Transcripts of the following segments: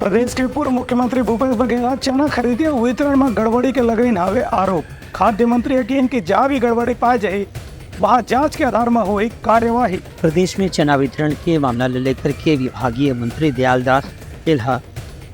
प्रदेश के पूर्व मुख्यमंत्री भूपेश बघेल चना खरीदी और वितरण में गड़बड़ी के लगन आवे आरोप। खाद्य मंत्री यकीन की जहाँ भी गड़बड़ी पाई जाए वहाँ जांच के आधार में हुई कार्यवाही। प्रदेश में चना वितरण के मामला लेकर के विभागीय मंत्री दयालदास तिलहा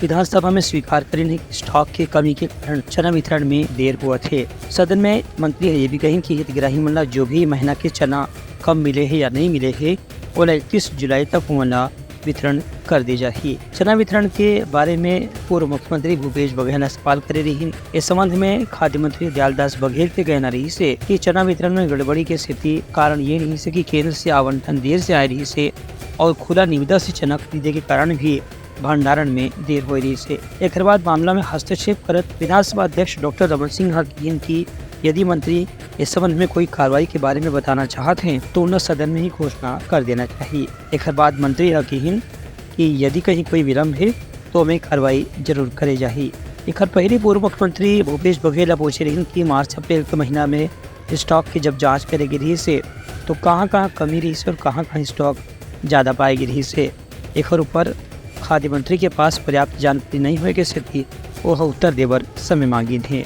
विधानसभा में स्वीकार करें कि स्टॉक की कमी के कारण चना वितरण में देर हुआ थे। सदन में मंत्री ये भी कहें कि हितग्राही मला जो भी महीना के चना कम मिले हैं या नहीं मिले हैं वो 31 जुलाई तक मला वितरण कर दी जाए। चना वितरण के बारे में पूर्व मुख्यमंत्री भूपेश बघेल सवाल करे रही। इस संबंध में खाद्य मंत्री दयालदास बघेल के कहना रही से कि चना वितरण में गड़बड़ी के स्थिति कारण ये नहीं से कि केंद्र से आवंटन देर से आ रही से और खुला निविदा से चना खरीदे के कारण भी भंडारण में देर हो रही से। एक बाद मामला में हस्तक्षेप करत विधानसभा अध्यक्ष डॉक्टर रमन सिंह हकीन की यदि मंत्री इस संबंध में कोई कार्रवाई के बारे में बताना चाहते हैं तो उन्हें सदन में ही घोषणा कर देना चाहिए। एक बाद मंत्री हकीन कि यदि कहीं कोई विलम्ब है तो हमें कार्रवाई जरूर करे जाए। एक पहले पूर्व मुख्यमंत्री भूपेश बघेल पूछे रही कि मार्च अप्रैल के महीना में स्टॉक की जब जाँच करेगी रही से तो कहाँ कमी रही से और कहाँ स्टॉक ज़्यादा पाएगी रही से। एक ऊपर खाद्य मंत्री के पास पर्याप्त जानकारी नहीं होने की स्थिति वह उत्तर देवर समय मांगी थे।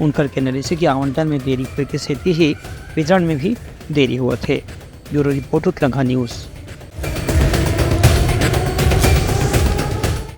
उनकर कहने से कि आवंटन में देरी हुई की स्थिति ही वितरण में भी देरी हुआ थे। Bureau report Telangana news.